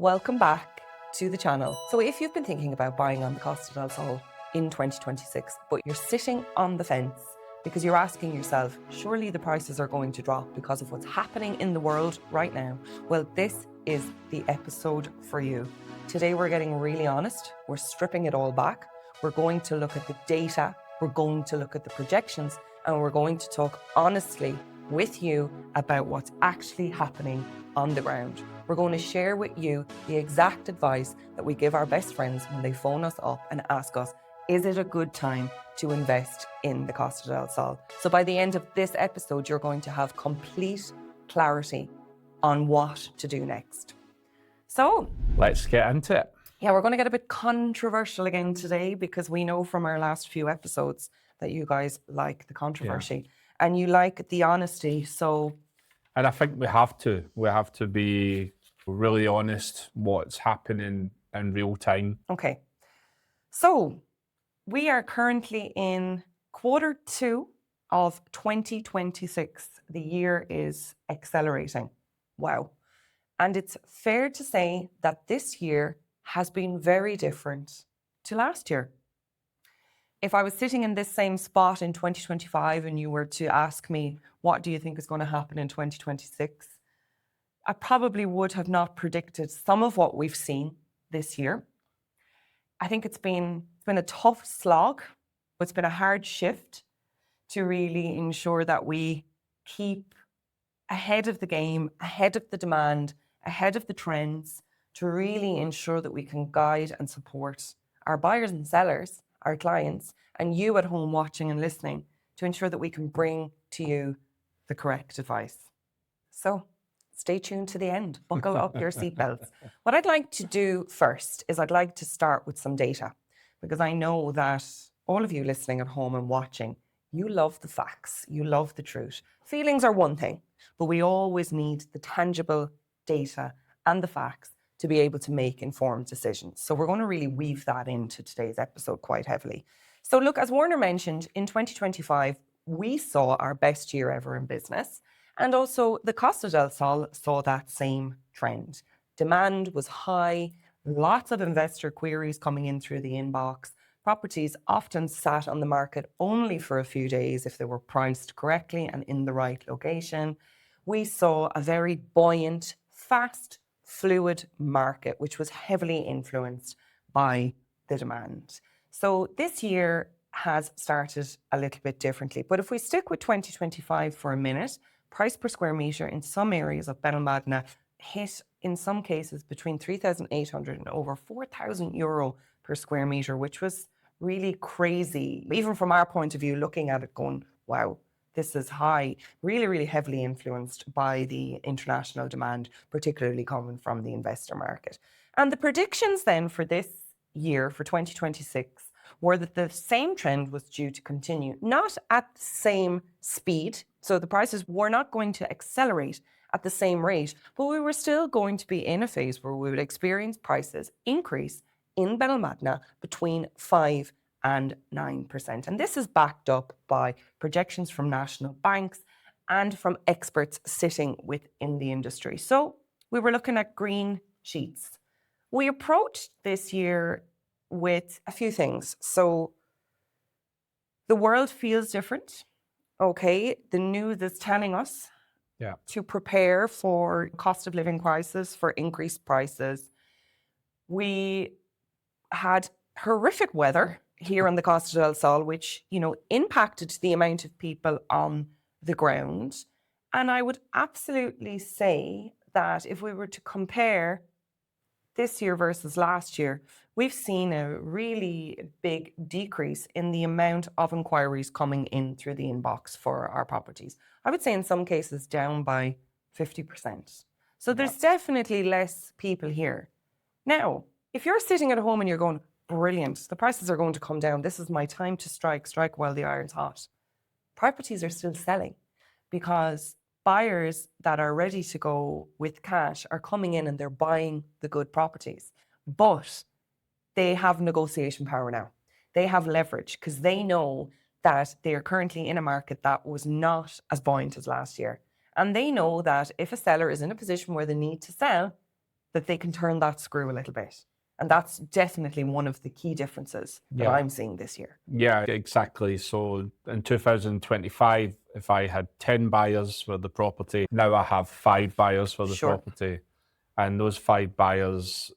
Welcome back to the channel. So if you've been thinking about buying on the Costa del Sol in 2026, but you're sitting on the fence because you're asking yourself, surely the prices are going to drop because of what's happening in the world right now, well, this is the episode for you. Today we're getting really honest. We're stripping it all back. We're going to look at the data. We're going to look at the projections, and we're going to talk honestly with you about what's actually happening on the ground. We're going to share with you the exact advice that we give our best friends when they phone us up and ask us, is it a good time to invest in the Costa del Sol? So by the end of this episode, you're going to have complete clarity on what to do next. So let's get into it. Yeah, we're going to get a bit controversial again today because we know from our last few episodes that you guys like the controversy and you like the honesty. And I think we have to be really honest what's happening in real time. Okay. So we are currently in Q2 of 2026. The year is accelerating. Wow. And it's fair to say that this year has been very different to last year. If I was sitting in this same spot in 2025 and you were to ask me, what do you think is going to happen in 2026? I probably would have not predicted some of what we've seen this year. I think it's been a tough slog. It's been a hard shift to really ensure that we keep ahead of the game, ahead of the demand, ahead of the trends, to really ensure that we can guide and support our buyers and sellers, our clients, and you at home watching and listening, to ensure that we can bring to you the correct advice. So stay tuned to the end. Buckle up your seatbelts. What I'd like to do first is I'd like to start with some data, because I know that all of you listening at home and watching, you love the facts, you love the truth. Feelings are one thing, but we always need the tangible data and the facts to be able to make informed decisions. So we're going to really weave that into today's episode quite heavily. So look, as Warner mentioned, in 2025, we saw our best year ever in business. And also the Costa del Sol saw that same trend. Demand was high, lots of investor queries coming in through the inbox. Properties often sat on the market only for a few days if they were priced correctly and in the right location. We saw a very buoyant, fast, fluid market, which was heavily influenced by the demand. So this year has started a little bit differently. But if we stick with 2025 for a minute, price per square metre in some areas of Benalmádena hit, in some cases, between 3,800 and over 4,000 euro per square metre, which was really crazy. Even from our point of view, looking at it going, wow, this is high, really, really heavily influenced by the international demand, particularly coming from the investor market. And the predictions then for this year, for 2026, were that the same trend was due to continue, not at the same speed. So the prices were not going to accelerate at the same rate, but we were still going to be in a phase where we would experience prices increase in Benalmádena between 5 and 9%. And this is backed up by projections from national banks and from experts sitting within the industry. So we were looking at green sheets. We approached this year with a few things. So the world feels different. Okay, the news is telling us to prepare for cost of living crisis, for increased prices. We had horrific weather here on the Costa del Sol, which, impacted the amount of people on the ground. And I would absolutely say that if we were to compare this year versus last year, we've seen a really big decrease in the amount of inquiries coming in through the inbox for our properties. I would say in some cases down by 50%. So there's definitely less people here. Now, if you're sitting at home and you're going, brilliant, the prices are going to come down, this is my time to strike while the iron's hot. Properties are still selling because buyers that are ready to go with cash are coming in and they're buying the good properties. But they have negotiation power now. They have leverage because they know that they are currently in a market that was not as buoyant as last year. And they know that if a seller is in a position where they need to sell, that they can turn that screw a little bit. And that's definitely one of the key differences that I'm seeing this year. Yeah, exactly. So in 2025, if I had 10 buyers for the property, now I have 5 buyers for the property. And those 5 buyers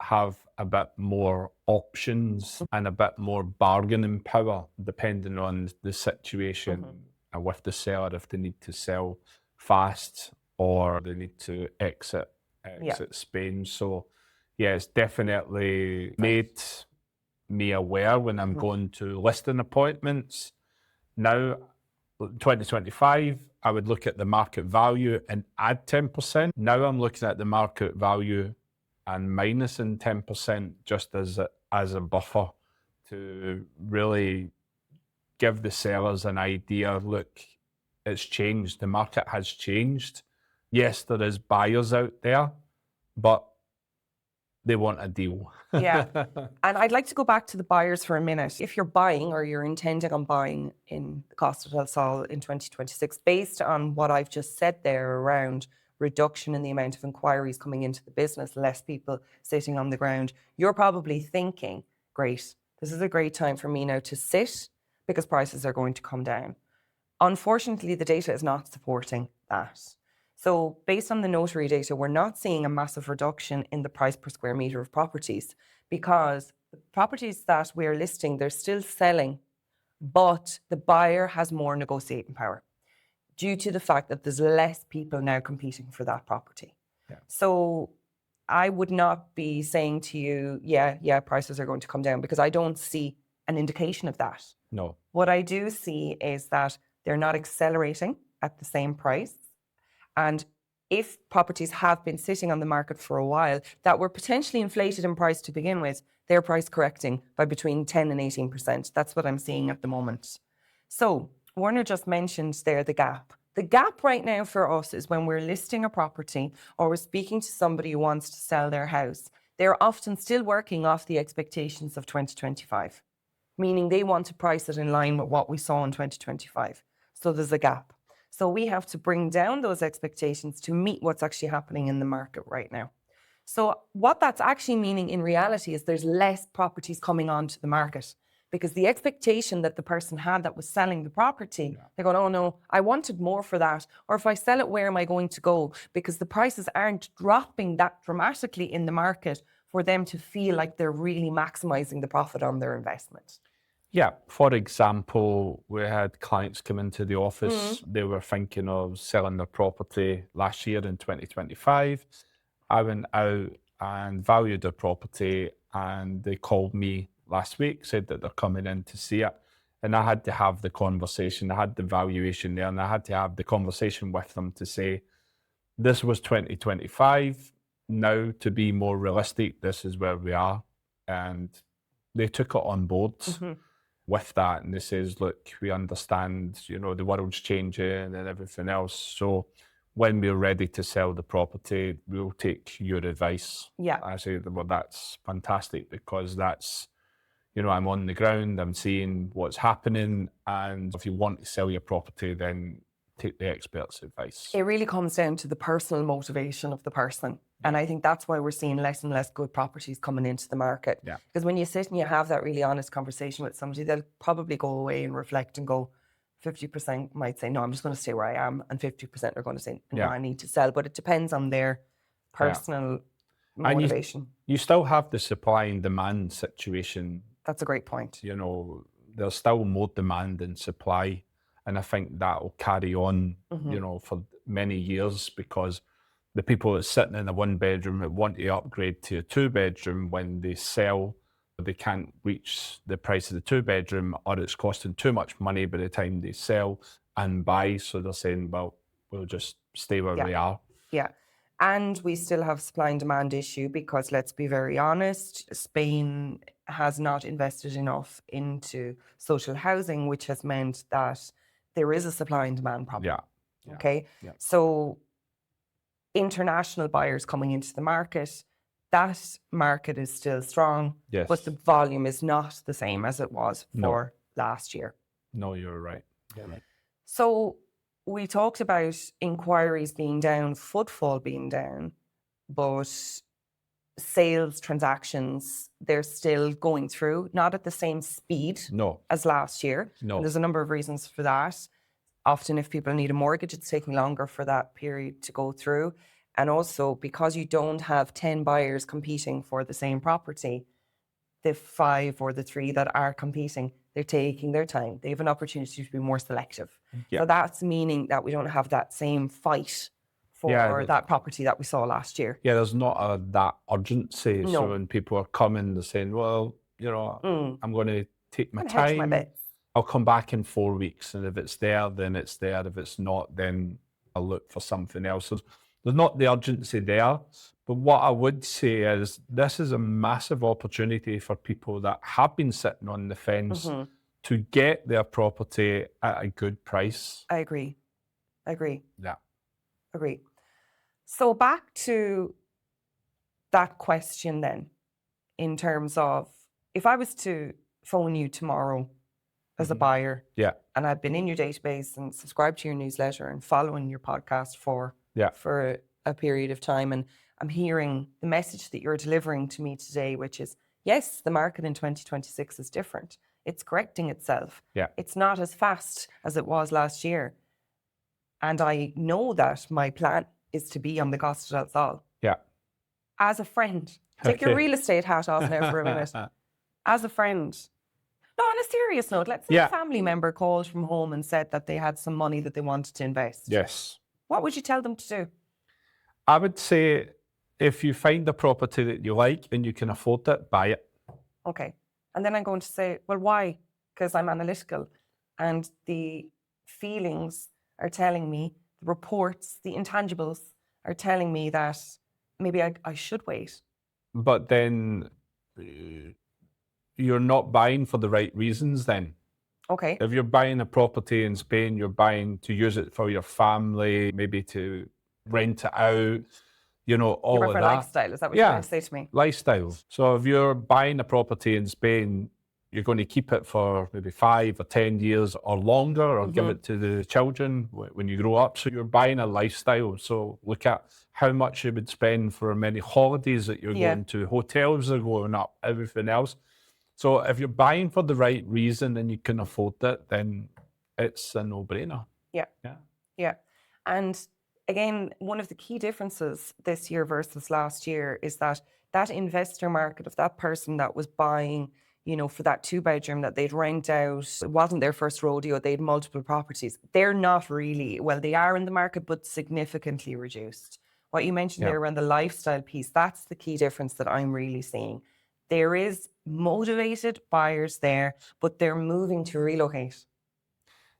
have a bit more options and a bit more bargaining power, depending on the situation and with the seller, if they need to sell fast or they need to exit Spain. So yeah, it's definitely made me aware when I'm going to listing appointments. Now, 2025, I would look at the market value and add 10%. Now I'm looking at the market value and minusing 10% just as a buffer to really give the sellers an idea. Look, it's changed. The market has changed. Yes, there is buyers out there, but they want a deal. Yeah. And I'd like to go back to the buyers for a minute. If you're buying or you're intending on buying in Costa del Sol in 2026, based on what I've just said there around reduction in the amount of inquiries coming into the business, less people sitting on the ground, you're probably thinking, great, this is a great time for me now to sit because prices are going to come down. Unfortunately, the data is not supporting that. So based on the notary data, we're not seeing a massive reduction in the price per square metre of properties because the properties that we're listing, they're still selling, but the buyer has more negotiating power due to the fact that there's less people now competing for that property. Yeah. So I would not be saying to you, yeah, prices are going to come down because I don't see an indication of that. No. What I do see is that they're not accelerating at the same price. And if properties have been sitting on the market for a while that were potentially inflated in price to begin with, they're price correcting by between 10 and 18%. That's what I'm seeing at the moment. So Warner just mentioned there the gap. The gap right now for us is when we're listing a property or we're speaking to somebody who wants to sell their house, they're often still working off the expectations of 2025, meaning they want to price it in line with what we saw in 2025. So there's a gap. So we have to bring down those expectations to meet what's actually happening in the market right now. So what that's actually meaning in reality is there's less properties coming onto the market because the expectation that the person had that was selling the property, they're going, oh no, I wanted more for that. Or if I sell it, where am I going to go? Because the prices aren't dropping that dramatically in the market for them to feel like they're really maximizing the profit on their investment. Yeah, for example, we had clients come into the office. They were thinking of selling their property last year in 2025. I went out and valued their property and they called me last week, said that they're coming in to see it. And I had to have the conversation. I had the valuation there and I had to have the conversation with them to say, this was 2025. Now, to be more realistic, this is where we are. And they took it on board. With that, and they says, look, we understand, the world's changing and everything else. So when we're ready to sell the property, we'll take your advice. Yeah. I say, well, that's fantastic because that's, I'm on the ground, I'm seeing what's happening. And if you want to sell your property, then take the expert's advice. It really comes down to the personal motivation of the person. And I think that's why we're seeing less and less good properties coming into the market. Yeah. Because when you sit and you have that really honest conversation with somebody, they'll probably go away and reflect and go, 50% might say, no, I'm just going to stay where I am. And 50% are going to say, no, I need to sell. But it depends on their personal motivation. You still have the supply and demand situation. That's a great point. There's still more demand than supply. And I think that will carry on, for many years because the people that sitting in a 1-bedroom that want to upgrade to a 2-bedroom, when they sell, they can't reach the price of the 2-bedroom or it's costing too much money by the time they sell and buy. So they're saying, well, we'll just stay where we are. Yeah. And we still have supply and demand issue because let's be very honest, Spain has not invested enough into social housing, which has meant that there is a supply and demand problem. Yeah. Okay. Yeah. So international buyers coming into the market, that market is still strong, but the volume is not the same as it was for last year. No, you're right. So we talked about inquiries being down, footfall being down, but sales transactions, they're still going through, not at the same speed as last year. No. And there's a number of reasons for that. Often if people need a mortgage, it's taking longer for that period to go through. And also because you don't have 10 buyers competing for the same property, the 5 or the 3 that are competing, they're taking their time. They have an opportunity to be more selective. So that's meaning that we don't have that same fight for that property that we saw last year. Yeah, there's not that urgency. No. So when people are coming, they're saying, well, I'm going to take my time. Hedge my bets. I'll come back in 4 weeks. And if it's there, then it's there. If it's not, then I'll look for something else. So there's not the urgency there. But what I would say is this is a massive opportunity for people that have been sitting on the fence to get their property at a good price. I agree. Yeah. Agree. So back to that question then, in terms of if I was to phone you tomorrow as a buyer, and I've been in your database and subscribed to your newsletter and following your podcast for a period of time, and I'm hearing the message that you're delivering to me today, which is, yes, the market in 2026 is different. It's correcting itself. Yeah. It's not as fast as it was last year. And I know that my plan is to be on the Costa del Sol. Yeah. As a friend. Take your real estate hat off now for a minute. As a friend. No, on a serious note, let's say a family member called from home and said that they had some money that they wanted to invest. Yes. What would you tell them to do? I would say if you find a property that you like and you can afford it, buy it. Okay. And then I'm going to say, well, why? Because I'm analytical. And the feelings are telling me, the reports, the intangibles are telling me that maybe I should wait. But then you're not buying for the right reasons then. Okay. If you're buying a property in Spain, you're buying to use it for your family, maybe to rent it out, all of that. Lifestyle, is that what you're trying to say to me? Lifestyle. So if you're buying a property in Spain, you're going to keep it for maybe 5 or 10 years or longer, or give it to the children when you grow up. So you're buying a lifestyle. So look at how much you would spend for many holidays that you're going to. Hotels are going up, everything else. So if you're buying for the right reason and you can afford it, then it's a no-brainer. Yeah. And again, one of the key differences this year versus last year is that investor market of that person that was buying, for that 2-bedroom that they'd rent out, it wasn't their first rodeo, they had multiple properties. They're not really, well, they are in the market, but significantly reduced. What you mentioned there around the lifestyle piece, that's the key difference that I'm really seeing. There is motivated buyers there, but they're moving to relocate.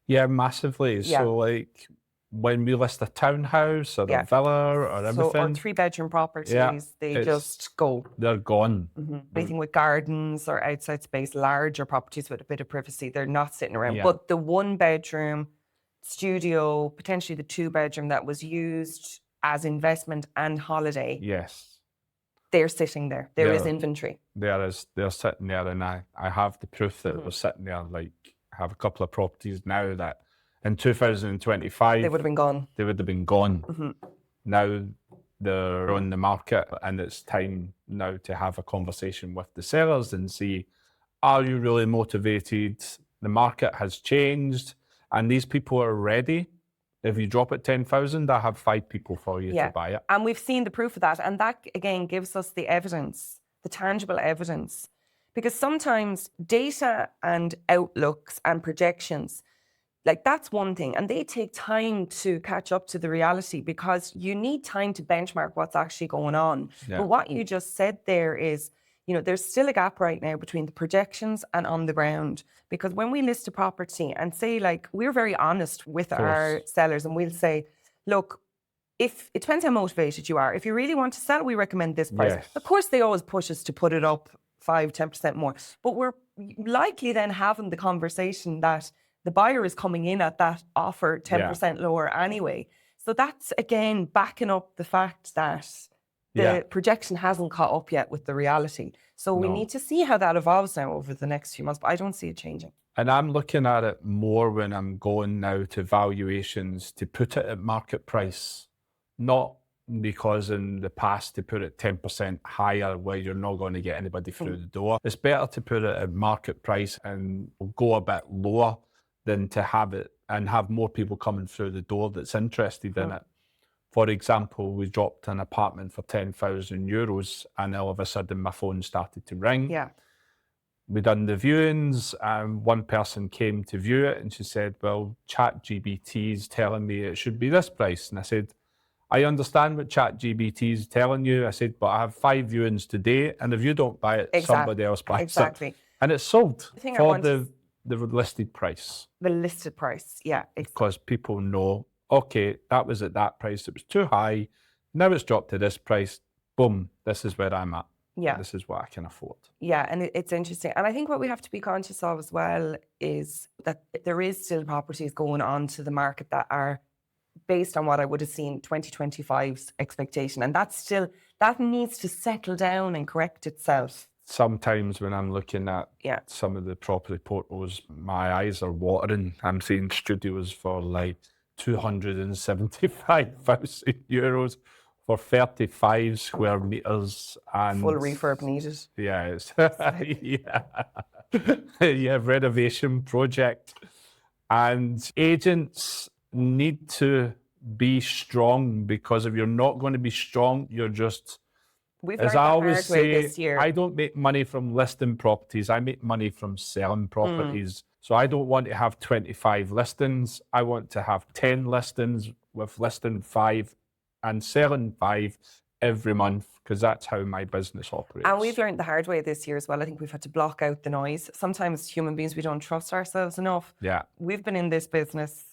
Yeah, massively. Yeah. So like when we list a townhouse or a villa or everything. Or 3-bedroom properties, they just go. They're gone. Anything with gardens or outside space, larger properties with a bit of privacy, they're not sitting around. But the 1-bedroom studio, potentially the 2-bedroom that was used as investment and holiday. Yes. They're sitting there. There is inventory. They're sitting there, and I have the proof that it was sitting there. Like, I have a couple of properties now that in 2025 they would have been gone. They would have been gone. Now they're on the market, and it's time now to have a conversation with the sellers and see, are you really motivated? The market has changed, and these people are ready. If you drop it 10,000, I have 5 people for you to buy it. And we've seen the proof of that. And that, again, gives us the evidence, the tangible evidence. Because sometimes data and outlooks and projections, like that's one thing. And they take time to catch up to the reality because you need time to benchmark what's actually going on. Yeah. But what you just said there is, there's still a gap right now between the projections and on the ground. Because when we list a property and say, like, we're very honest with our sellers and we'll say, look, if it depends how motivated you are. If you really want to sell, we recommend this price. Yes. Of course, they always push us to put it up 5-10% more. But we're likely then having the conversation that the buyer is coming in at that offer 10% lower anyway. So that's, again, backing up the fact that the projection hasn't caught up yet with the reality. So we need to see how that evolves now over the next few months, but I don't see it changing. And I'm looking at it more when I'm going now to valuations to put it at market price, not because in the past they put it 10% higher where you're not going to get anybody through the door. It's better to put it at market price and go a bit lower than to have it and have more people coming through the door that's interested in it. For example, we dropped an apartment for €10,000 and all of a sudden my phone started to ring. Yeah. We done the viewings and one person came to view it and she said, well, ChatGPT is telling me it should be this price. And I said, I understand what ChatGPT is telling you. I said, but I have 5 viewings today and if you don't buy it, somebody else buys it. And it's sold for the listed price. The listed price, yeah. Because people know, okay, that was at that price. It was too high. Now it's dropped to this price. Boom, this is where I'm at. Yeah. This is what I can afford. Yeah, and it's interesting. And I think what we have to be conscious of as well is that there is still properties going on to the market that are based on what I would have seen 2025's expectation. And that needs to settle down and correct itself. Sometimes when I'm looking at some of the property portals, my eyes are watering. I'm seeing studios for like €275,000 for 35 square meters and full refurb needed. Yeah, it's renovation project. And agents need to be strong, because if you're not going to be strong, you're just, as I always say, this year. I don't make money from listing properties. I make money from selling properties. So I don't want to have 25 listings. I want to have 10 listings with listing 5 and selling 5 every month, because that's how my business operates. And we've learned the hard way this year as well. I think we've had to block out the noise. Sometimes human beings, we don't trust ourselves enough. Yeah. We've been in this business,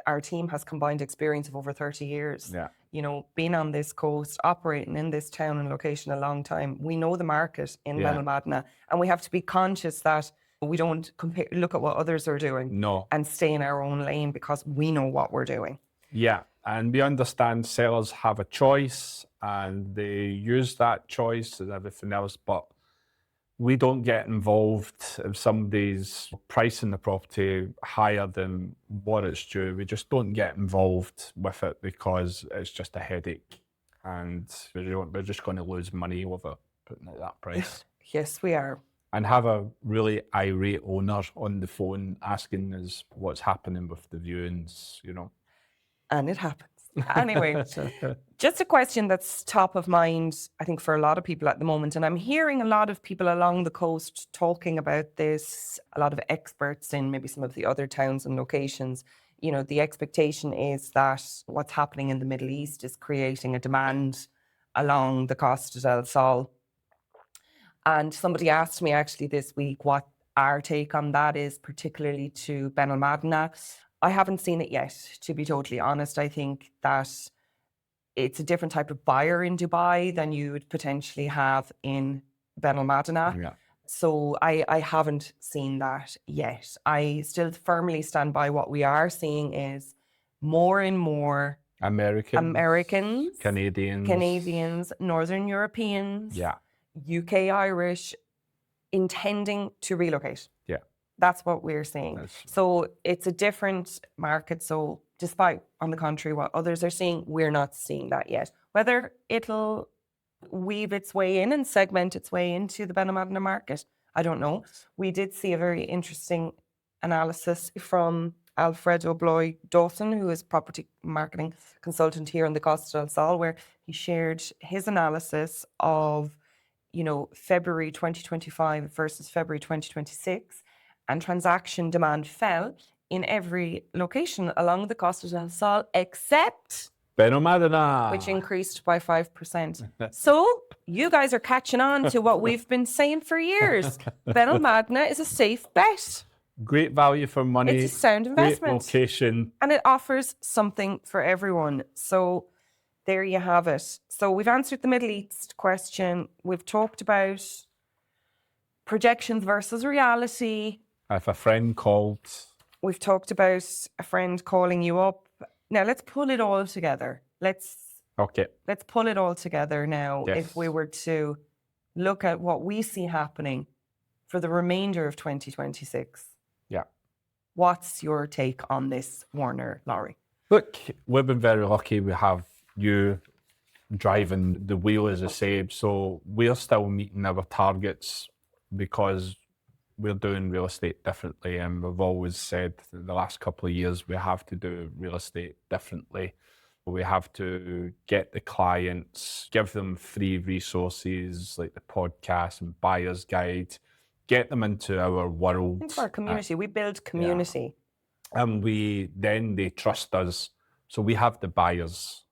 our team has combined experience of over 30 years. Yeah. You know, being on this coast, operating in this town and location a long time. We know the market in Benalmádena, and we have to be conscious that we don't look at what others are doing. No. And stay in our own lane, because we know what we're doing. Yeah. And we understand sellers have a choice and they use that choice and everything else, but we don't get involved if somebody's pricing the property higher than what it's due. We just don't get involved with it, because it's just a headache and we're just going to lose money over putting it at that price. Yes, we are. And have a really irate owner on the phone asking us what's happening with the viewings, you know. And it happens. Anyway, just a question that's top of mind, I think, for a lot of people at the moment. And I'm hearing a lot of people along the coast talking about this, a lot of experts in maybe some of the other towns and locations. You know, the expectation is that what's happening in the Middle East is creating a demand along the Costa del Sol. And somebody asked me actually this week what our take on that is, particularly to Benalmádena. I haven't seen it yet, to be totally honest. I think that it's a different type of buyer in Dubai than you would potentially have in Benalmádena. Yeah. So I haven't seen that yet. I still firmly stand by what we are seeing is more and more Americans, Canadians, Northern Europeans, UK Irish, intending to relocate. Yeah. That's what we're seeing. So it's a different market. So despite, on the contrary, what others are seeing, we're not seeing that yet. Whether it'll weave its way in and segment its way into the Benalmádena market, I don't know. We did see a very interesting analysis from Alfredo Bloy Dawson, who is property marketing consultant here on the Costa del Sol, where he shared his analysis of, you know, February 2025 versus February 2026. And transaction demand fell in every location along the Costa del Sol except Benalmádena, which increased by 5%. So you guys are catching on to what we've been saying for years. Benalmádena is a safe bet. Great value for money. It's a sound investment. Great location. And it offers something for everyone. So there you have it. So we've answered the Middle East question. We've talked about projections versus reality. If a friend called. We've talked about a friend calling you up. Now let's pull it all together. Let's pull it all together now. Yes. If we were to look at what we see happening for the remainder of 2026. Yeah. What's your take on this, Warner, Laurie? Look, we've been very lucky. We have you driving the wheel, as I say. So we're still meeting our targets because we're doing real estate differently. And we've always said the last couple of years we have to do real estate differently. We have to get the clients, give them free resources like the podcast and buyer's guide, get them into our world. Into our community. We build community. Yeah. And then they trust us. So we have the buyers.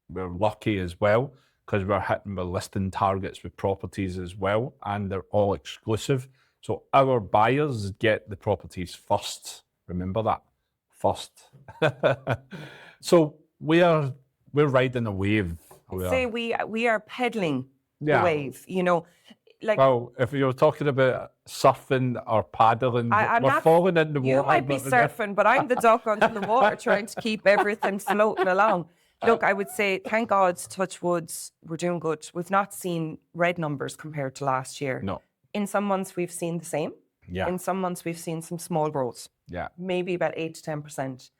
We're lucky as well because we're hitting the listing targets with properties as well, and they're all exclusive. So our buyers get the properties first. Remember that, first. So we're riding a wave. We are peddling the wave. Well, if you're talking about surfing or paddling, we're falling in the water. You might be surfing, but I'm the duck under the water trying to keep everything floating along. Look, I would say, thank God, touch woods, we're doing good. We've not seen red numbers compared to last year. No. In some months, we've seen the same. Yeah. In some months, we've seen some small growth. Yeah. Maybe about 8 to 10%.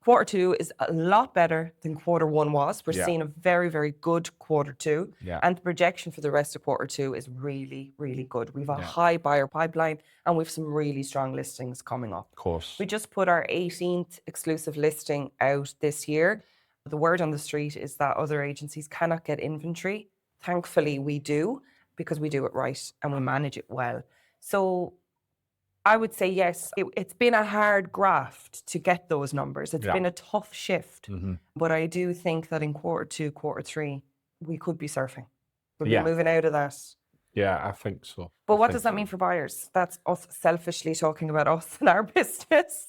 Quarter two is a lot better than quarter one was. We're seeing a very, very good quarter two. Yeah. And the projection for the rest of quarter two is really, really good. We've a high buyer pipeline and we've some really strong listings coming up. Of course. We just put our 18th exclusive listing out this year. The word on the street is that other agencies cannot get inventory. Thankfully, we do, because we do it right and we manage it well. So I would say, yes, it's been a hard graft to get those numbers. It's been a tough shift. Mm-hmm. But I do think that in quarter two, quarter three, we could be surfing. We'll be moving out of that. Yeah, I think so. But what does that mean for buyers? That's us selfishly talking about us and our business.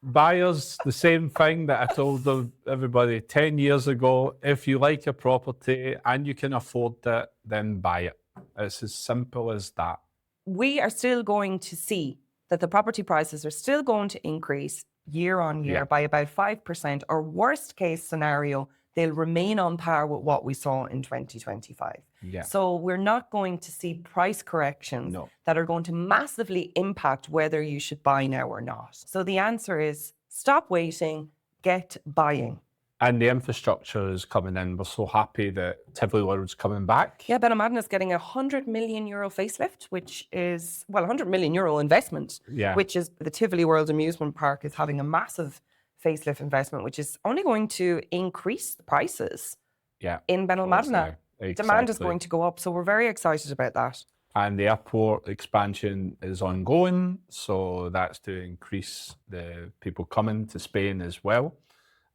Buyers, the same thing that I told everybody 10 years ago. If you like a property and you can afford it, then buy it. It's as simple as that. We are still going to see that the property prices are still going to increase year on year by about 5%, or worst case scenario, they'll remain on par with what we saw in 2025. Yeah. So we're not going to see price corrections that are going to massively impact whether you should buy now or not. So the answer is stop waiting, get buying. And the infrastructure is coming in. We're so happy that Tivoli World is coming back. Yeah, Benalmádena is getting a €100 million facelift, which is, €100 million investment, which is the Tivoli World amusement park is having a massive facelift investment, which is only going to increase the prices in Benalmádena. Exactly. Demand is going to go up, so we're very excited about that. And the airport expansion is ongoing, so that's to increase the people coming to Spain as well,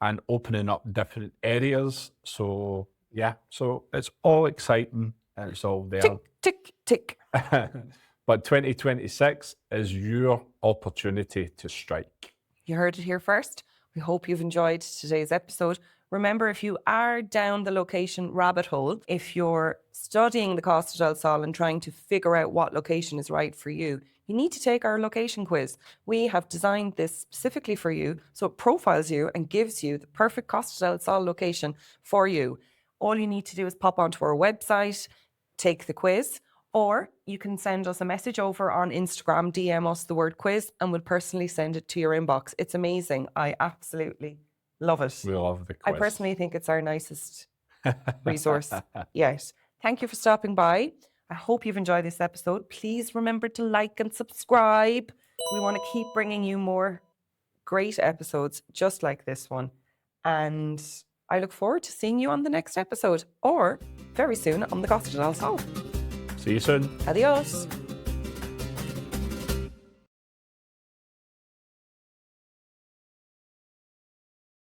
and opening up different areas. So so it's all exciting and it's all there. Tick, tick, tick. But 2026 is your opportunity to strike. You heard it here first. We hope you've enjoyed today's episode. Remember, if you are down the location rabbit hole, if you're studying the Costa del Sol and trying to figure out what location is right for you, you need to take our location quiz. We have designed this specifically for you, so it profiles you and gives you the perfect Costa del Sol location for you. All you need to do is pop onto our website, take the quiz, or you can send us a message over on Instagram, DM us the word quiz, and we'll personally send it to your inbox. It's amazing. I absolutely love it. We love the quiz. I personally think it's our nicest resource yet. Thank you for stopping by. I hope you've enjoyed this episode. Please remember to like and subscribe. We want to keep bringing you more great episodes just like this one. And I look forward to seeing you on the next episode, or very soon on the Costa del Sol. See you soon. Adios.